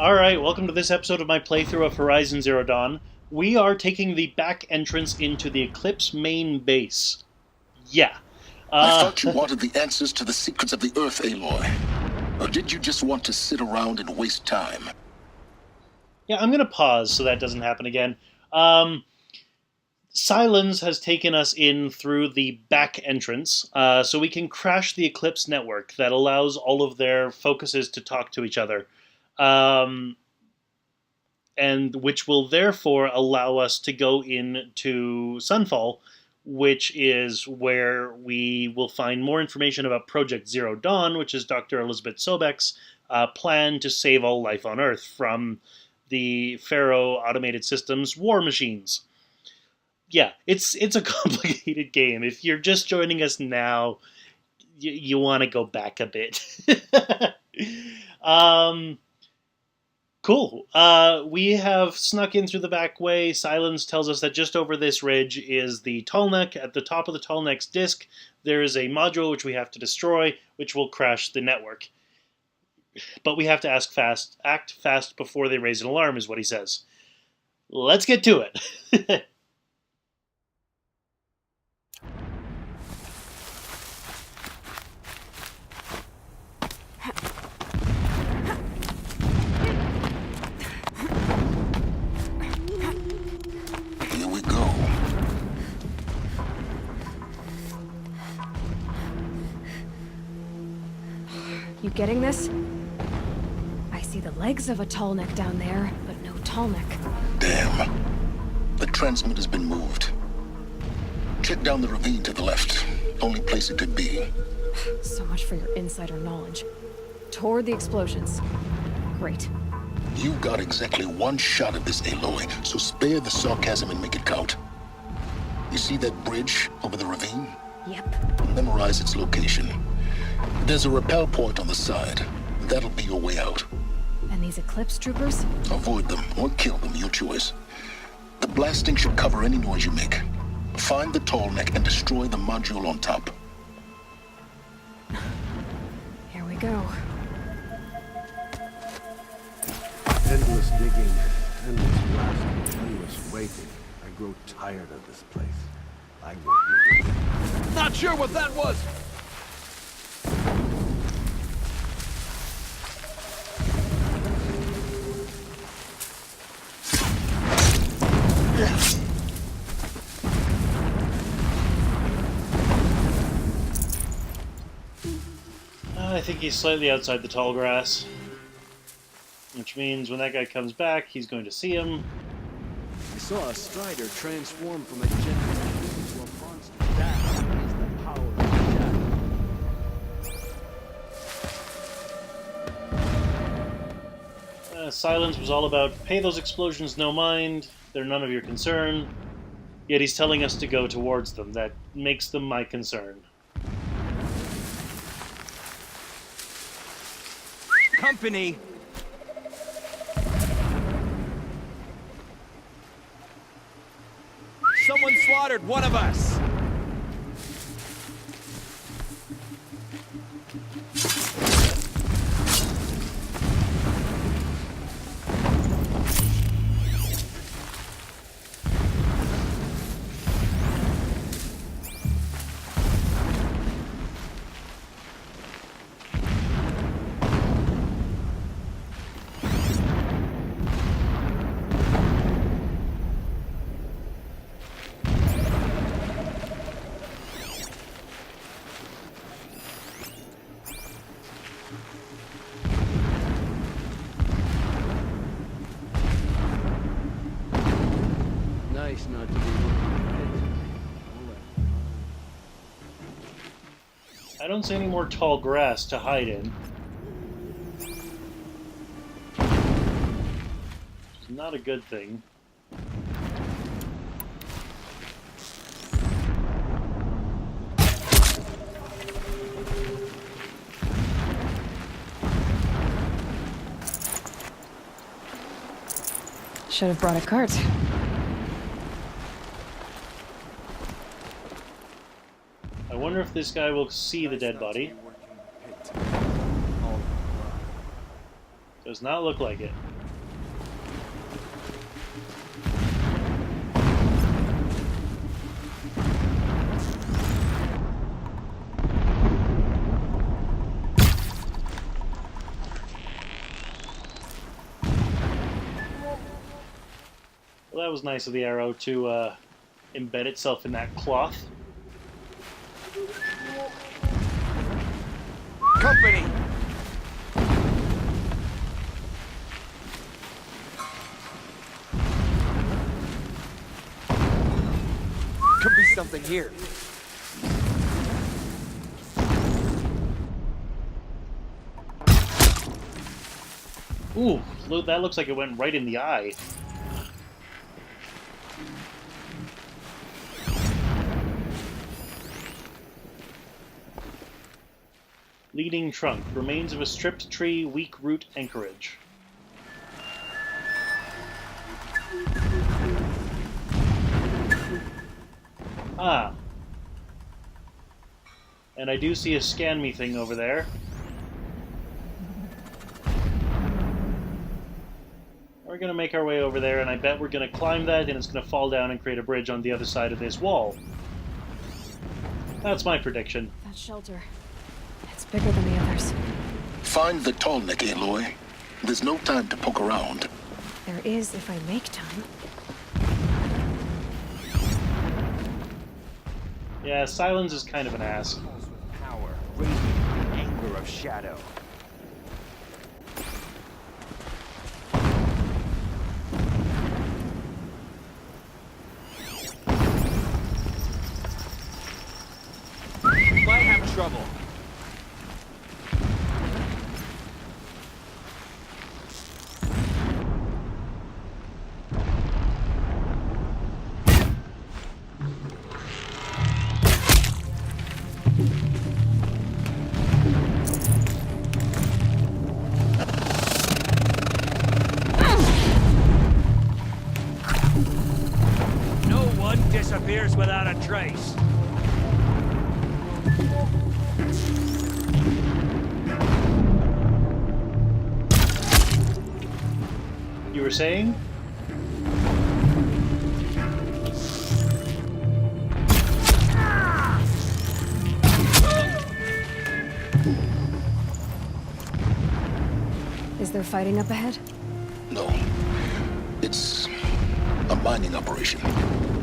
Alright, welcome to this episode of my playthrough of Horizon Zero Dawn. We are taking the back entrance into the Eclipse main base. Yeah. I thought you wanted the answers to the secrets of the Earth, Aloy. Or did you just want to sit around and waste time? Yeah, I'm going to pause so that doesn't happen again. Sylens has taken us in through the back entrance, so we can crash the Eclipse network that allows all of their focuses to talk to each other. And which will therefore allow us to go into Sunfall, which is where we will find more information about Project Zero Dawn, which is Dr. Elizabeth Sobek's plan to save all life on Earth from the Pharaoh Automated Systems war machines. Yeah, it's a complicated game. If you're just joining us now, you want to go back a bit. Cool. We have snuck in through the back way. Sylens tells us that just over this ridge is the Tallneck. At the top of the Tallneck's disk, there is a module which we have to destroy, which will crash the network. But we have to act fast before they raise an alarm, is what he says. Let's get to it. You getting this? I see the legs of a Tallneck down there, but no Tallneck. Damn. The transmitter's been moved. Check down the ravine to the left. Only place it could be. So much for your insider knowledge. Toward the explosions. Great. You got exactly one shot at this, Aloy, so spare the sarcasm and make it count. You see that bridge over the ravine? Yep. Memorize its location. There's a rappel point on the side. That'll be your way out. And these Eclipse troopers? Avoid them or kill them, your choice. The blasting should cover any noise you make. Find the Tallneck and destroy the module on top. Here we go. Endless digging, endless blasting, endless waiting. I grow tired of this place. I won't. Not sure what that was! I think he's slightly outside the tall grass. Which means when that guy comes back, he's going to see him. I saw a Strider transform from a gentleman into a monster. That is the power of the Jedi. Sylens was all about, pay those explosions no mind, they're none of your concern. Yet he's telling us to go towards them. That makes them my concern. Company! Someone slaughtered one of us! Nice not to be looking I don't see any more tall grass to hide in. Which is not a good thing. Should have brought a cart. I wonder if this guy will see the dead body. Does not look like it. Well, that was nice of the arrow to embed itself in that cloth. Company! Could be something here. Ooh, look, that looks like it went right in the eye. Leading trunk. Remains of a stripped tree, weak root anchorage. Ah. And I do see a scan me thing over there. We're going to make our way over there, and I bet we're going to climb that, and it's going to fall down and create a bridge on the other side of this wall. That's my prediction. That shelter. It's bigger than the others. Find the Tallneck, Aloy. There's no time to poke around. There is if I make time. Yeah, Sylens is kind of an ass. With power, radiant the anger of shadow. Might have trouble. No one disappears without a trace. You were saying? Is there fighting up ahead? No. It's a mining operation.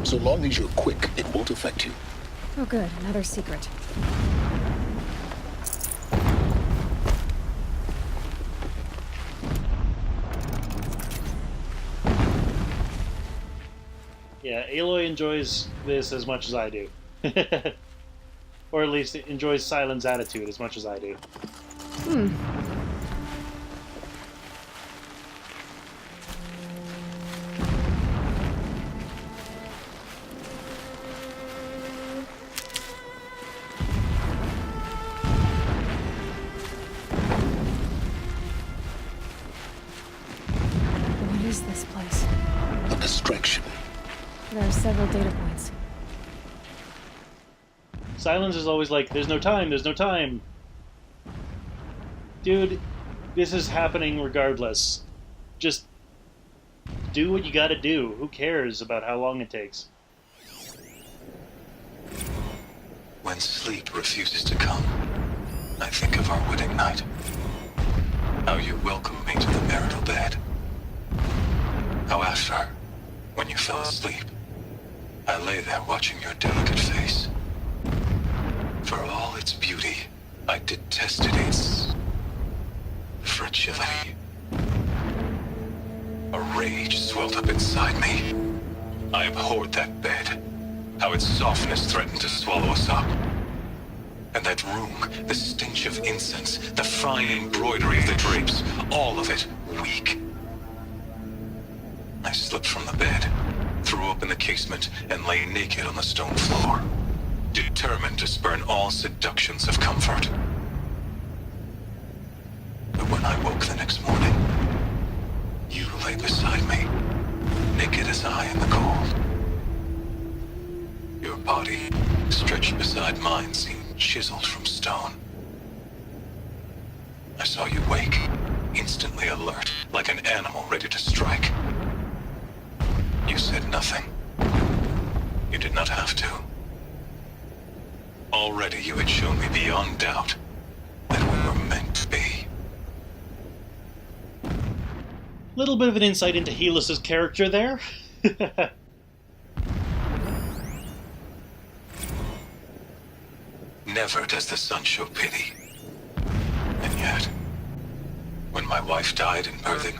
So long as you're quick, it won't affect you. Oh good, another secret. Yeah, Aloy enjoys this as much as I do. Or at least enjoys Sylens' attitude as much as I do. What is this place? A distraction. There are several data points. Sylens is always like, there's no time, there's no time. Dude, this is happening regardless. Just do what you gotta do. Who cares about how long it takes? When sleep refuses to come, I think of our wedding night. How you welcomed me to the marital bed. How after, when you fell asleep, I lay there watching your delicate face. For all its beauty, I detested its fragility. A rage swelled up inside me. I abhorred that bed. How its softness threatened to swallow us up. And that room, the stench of incense, the fine embroidery of the drapes, all of it weak. I slipped from the bed, threw open the casement, and lay naked on the stone floor, determined to spurn all seductions of comfort. But when I woke the next morning, you lay beside me, naked as I in the cold. Your body, stretched beside mine, seemed chiseled from stone. I saw you wake, instantly alert, like an animal ready to strike. You said nothing. You did not have to. Already you had shown me beyond doubt that we were meant to be. Little bit of an insight into Helis's character there. Never does the sun show pity. And yet, when my wife died in birthing,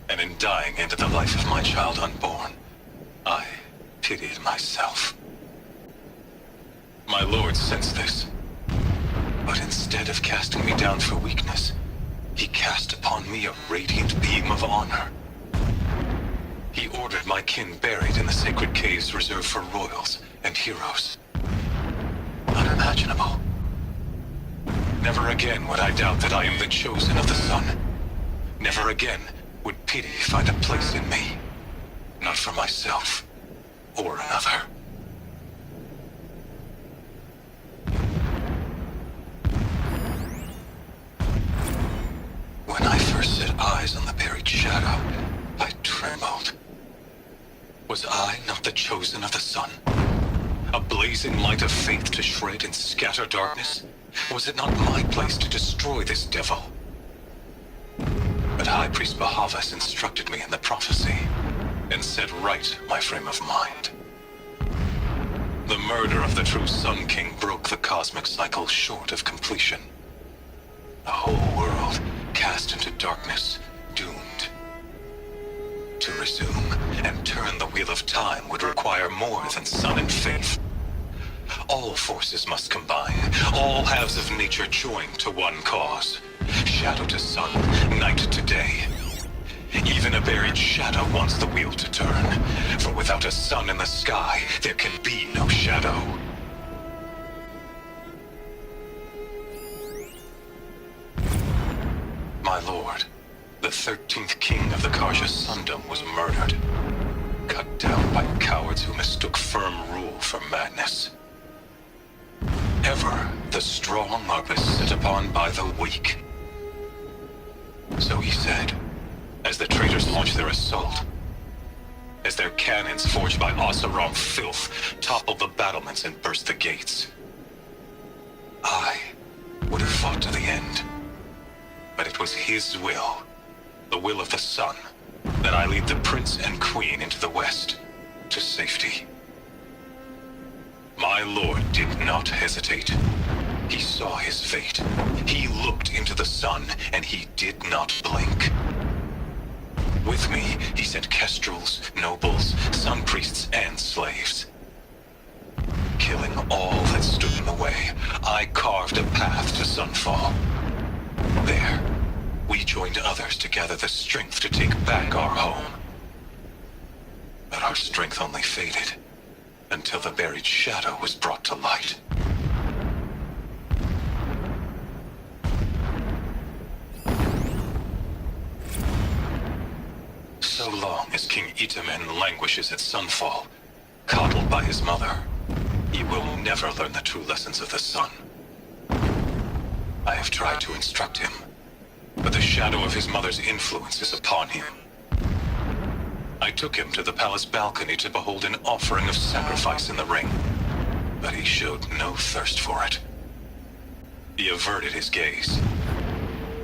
and in dying into the life of my child unborn, I pitied myself. My lord sensed this, but instead of casting me down for weakness, he cast upon me a radiant beam of honor. He ordered my kin buried in the sacred caves reserved for royals and heroes. Unimaginable. Never again would I doubt that I am the chosen of the sun. Never again would pity find a place in me. Not for myself or another. When I first set eyes on the buried shadow, I trembled. Was I not the chosen of the sun? A blazing light of faith to shred and scatter darkness? Was it not my place to destroy this devil? But High Priest Bahavas instructed me in the prophecy, and set right my frame of mind. The murder of the true Sun King broke the cosmic cycle short of completion. The whole world cast into darkness, doomed. To resume and turn the wheel of time would require more than sun and faith. All forces must combine, all halves of nature join to one cause. Shadow to sun, night to day. Even a buried shadow wants the wheel to turn, for without a sun in the sky, there can be no shadow. My lord, the 13th king of the Karja Sundom was murdered. Cut down by cowards who mistook firm rule for madness. Ever the strong are beset upon by the weak. So he said, as the traitors launched their assault. As their cannons forged by Oseram filth toppled the battlements and burst the gates. I would have fought to the end. But it was his will, the will of the sun, that I lead the prince and queen into the west, to safety. My lord did not hesitate. He saw his fate. He looked into the sun, and he did not blink. With me, he sent kestrels, nobles, sun priests, and slaves. Killing all that stood in the way, I carved a path to Sunfall. There, we joined others to gather the strength to take back our home. But our strength only faded until the buried shadow was brought to light. So long as King Itamen languishes at Sunfall, coddled by his mother, he will never learn the true lessons of the sun. I have tried to instruct him, but the shadow of his mother's influence is upon him. I took him to the palace balcony to behold an offering of sacrifice in the ring, but he showed no thirst for it. He averted his gaze.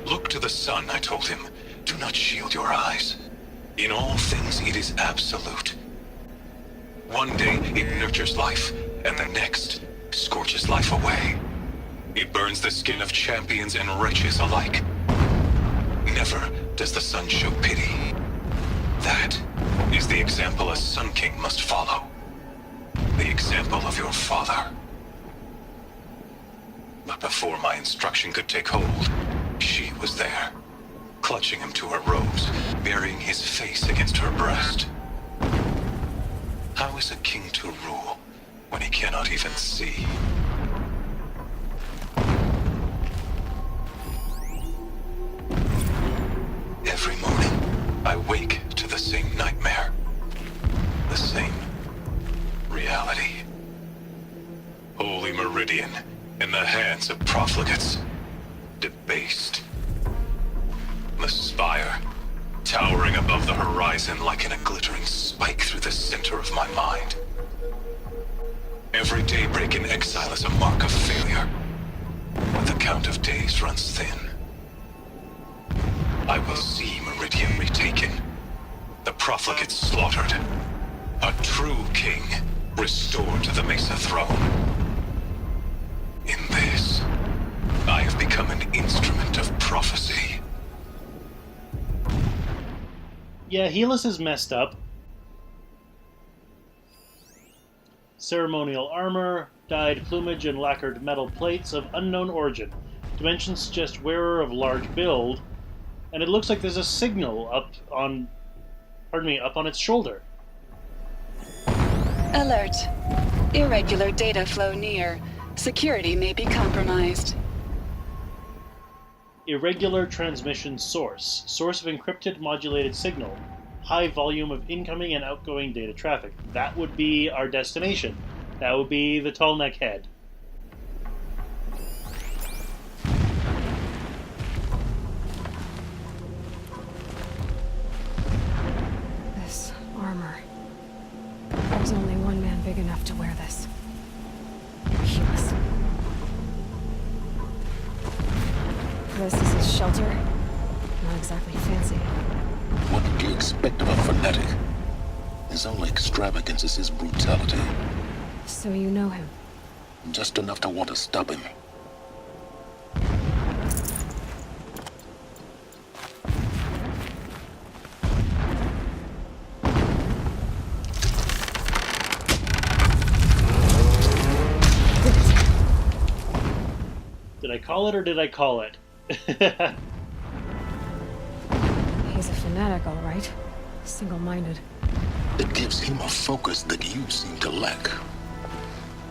Look to the sun, I told him. Do not shield your eyes. In all things, it is absolute. One day, it nurtures life, and the next, scorches life away. It burns the skin of champions and wretches alike. Never does the sun show pity. That is the example a Sun King must follow. The example of your father. But before my instruction could take hold, she was there, clutching him to her robes, burying his face against her breast. How is a king to rule when he cannot even see? Every morning, I wake to the same nightmare. The same reality. Holy Meridian, in the hands of profligates. Debased. The spire, towering above the horizon like in a glittering spike through the center of my mind. Every daybreak in exile is a mark of failure, but the count of days runs thin. I will see Meridian retaken, the profligates slaughtered, a true king restored to the Mesa throne. In this, I have become an instrument of prophecy. Yeah, Helis is messed up. Ceremonial armor, dyed plumage, and lacquered metal plates of unknown origin. Dimensions suggest wearer of large build, and it looks like there's a signal up on its shoulder. Alert. Irregular data flow near. Security may be compromised. Irregular transmission source. Source of encrypted modulated signal. High volume of incoming and outgoing data traffic. That would be our destination. That would be the Tallneck head. This armor. There's only one man big enough to wear this. Helis. This is his shelter. Not exactly fancy. What did you expect of a fanatic? His only extravagance is his brutality. So you know him? Just enough to want to stop him. Did I call it or did I call it? He's a fanatic, all right. Single-minded. It gives him a focus that you seem to lack.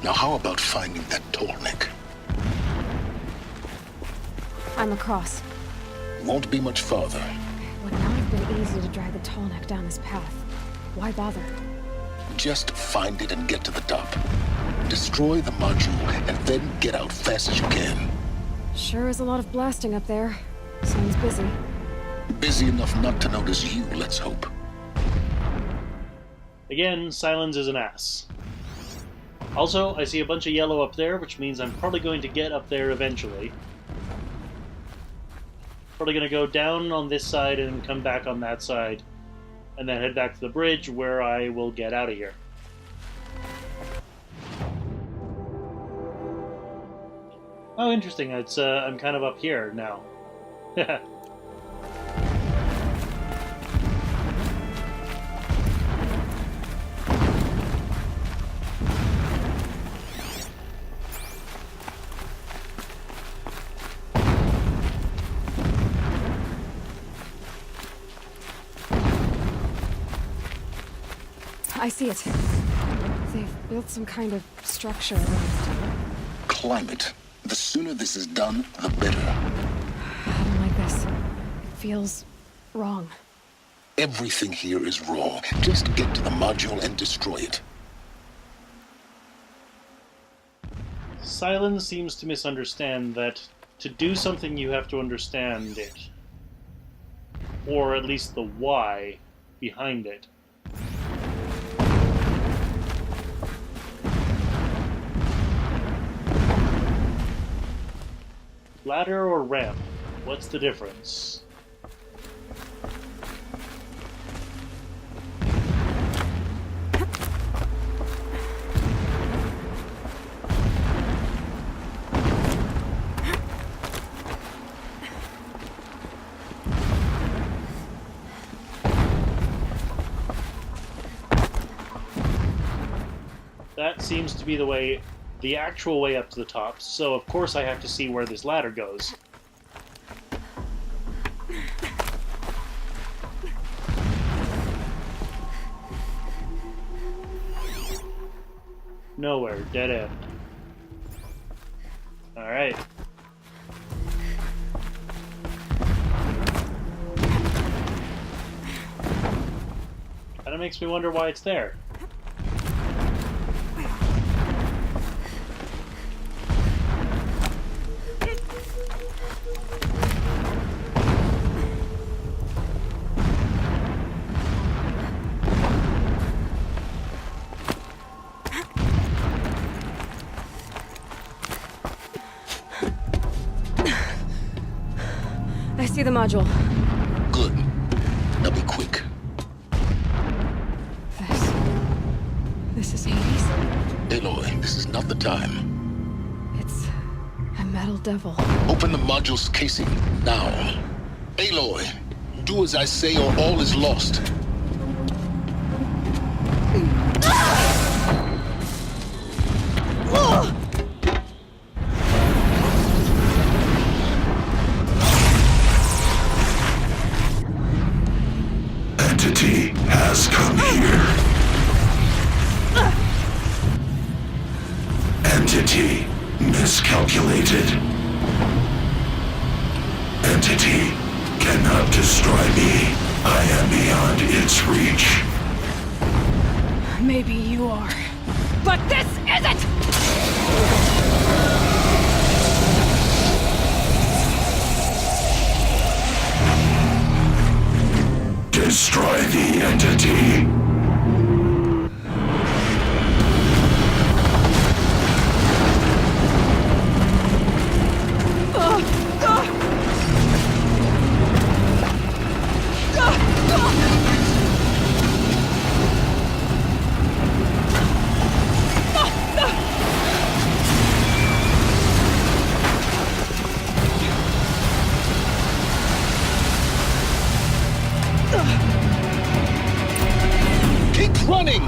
Now how about finding that Tallneck? I'm across. Won't be much farther. Would not have been easy to drag the Tallneck down his path. Why bother? Just find it and get to the top. Destroy the module and then get out fast as you can. Sure is a lot of blasting up there. Sounds busy. Busy enough not to notice you, let's hope. Again, Sylens is an ass. Also, I see a bunch of yellow up there, which means I'm probably going to get up there eventually. Probably going to go down on this side and come back on that side, and then head back to the bridge where I will get out of here. Oh, interesting. It's I'm kind of up here now. I see it. They've built some kind of structure around it. Climate. The sooner this is done, the better. I don't like this. It feels wrong. Everything here is wrong. Just get to the module and destroy it. Sylens seems to misunderstand that to do something you have to understand it. Or at least the why behind it. Ladder or ramp? What's the difference? That seems to be the way, the actual way up to the top, so of course I have to see where this ladder goes. Nowhere, dead end. Alright. Kinda makes me wonder why it's there. I see the module. Good. Now be quick. This is Hades? Aloy, this is not the time. It's a metal devil. Open the module's casing, now. Aloy, do as I say or all is lost. Entity has come here. Entity miscalculated. Entity cannot destroy me. I am beyond its reach. Maybe you are. But this isn't! Destroy the entity. Keep running!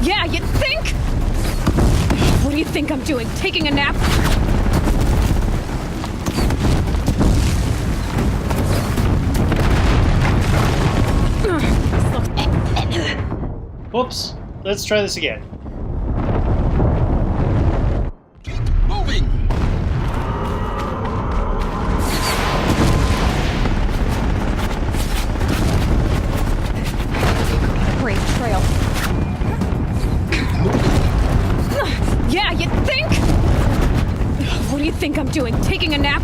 Yeah, you think? What do you think I'm doing? Taking a nap? Whoops. Let's try this again. Keep moving! Great trail. Yeah, you think? What do you think I'm doing? Taking a nap?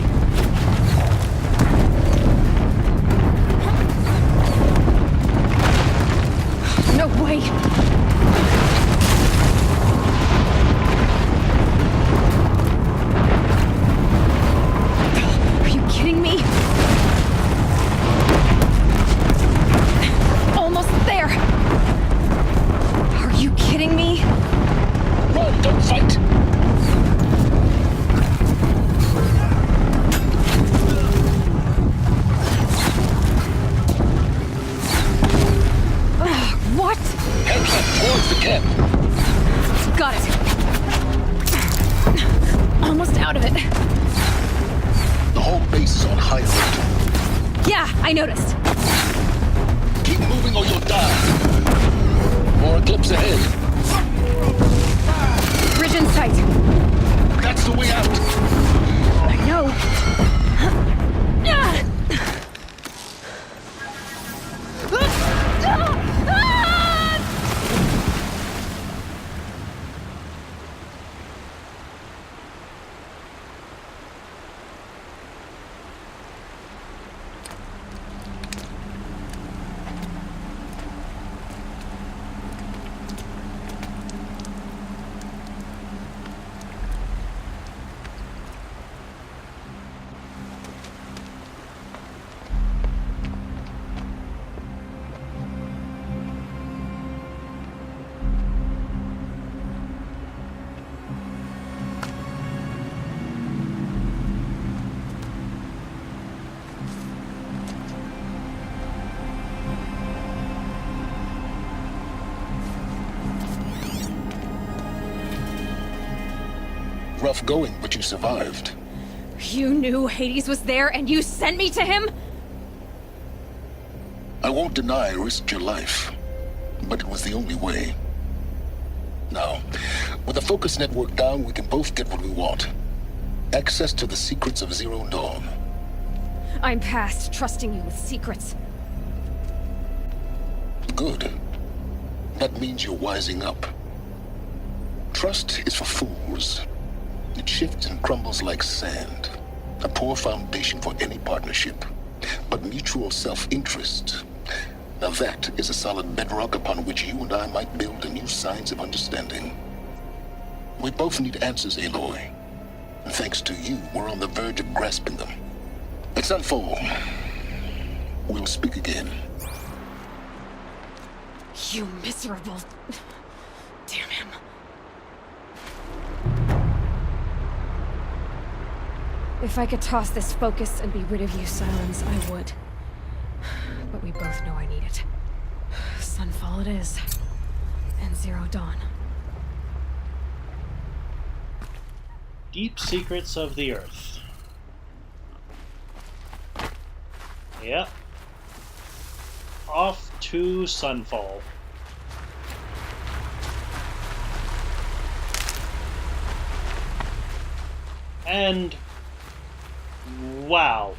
No way! Are you kidding me? Almost there! Are you kidding me? Run, don't fight! What? Headshot towards the camp. Got it. Almost out of it. The whole base is on high alert. Yeah, I noticed. Keep moving or you'll die. More Eclipse ahead. Bridge in sight. That's the way out. I know. Rough going, but you survived. You knew Hades was there and you sent me to him? I won't deny I risked your life, but it was the only way. Now, with the focus network down, we can both get what we want. Access to the secrets of Zero Dawn. I'm past trusting you with secrets. Good. That means you're wising up. Trust is for fools. It shifts and crumbles like sand. A poor foundation for any partnership. But mutual self-interest, Now that is a solid bedrock upon which you and I might build anew signs of understanding. We both need answers, Aloy. And thanks to you, we're on the verge of grasping them. At Sunfall, we'll speak again. You miserable... Damn him. If I could toss this focus and be rid of you, Sylens, I would. But we both know I need it. Sunfall it is. And Zero Dawn. Deep secrets of the Earth. Yep. Off to Sunfall. And wow.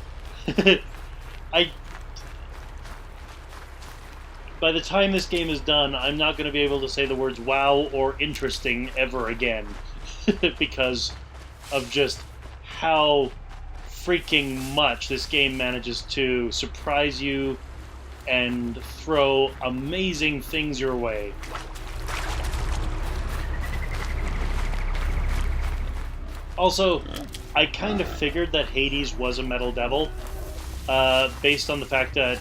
By the time this game is done, I'm not going to be able to say the words wow or interesting ever again. Because of just how freaking much this game manages to surprise you and throw amazing things your way. Also, I kind of figured that Hades was a metal devil, based on the fact that,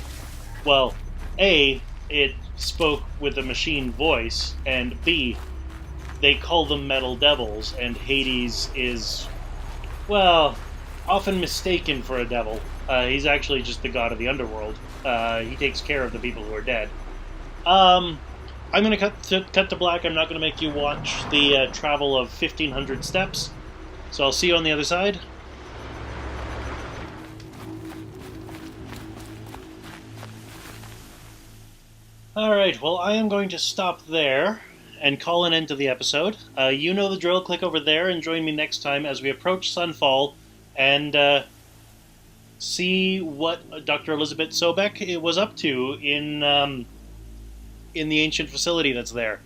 well, A, it spoke with a machine voice, and B, they call them metal devils, and Hades is, well, often mistaken for a devil. He's actually just the god of the underworld. He takes care of the people who are dead. I'm going to cut to black. I'm not going to make you watch the travel of 1,500 steps. So I'll see you on the other side. Alright, well, I am going to stop there and call an end to the episode. You know the drill. Click over there and join me next time as we approach Sunfall and see what Dr. Elizabeth Sobek was up to in the ancient facility that's there.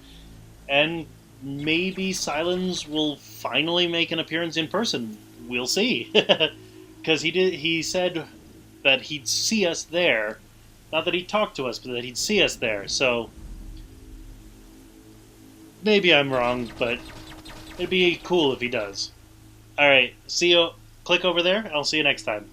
And maybe Sylens will finally make an appearance in person. We'll see. Because he said that he'd see us there. Not that he'd talk to us, but that he'd see us there. So maybe I'm wrong, but it'd be cool if he does. Alright, see you. Click over there, and I'll see you next time.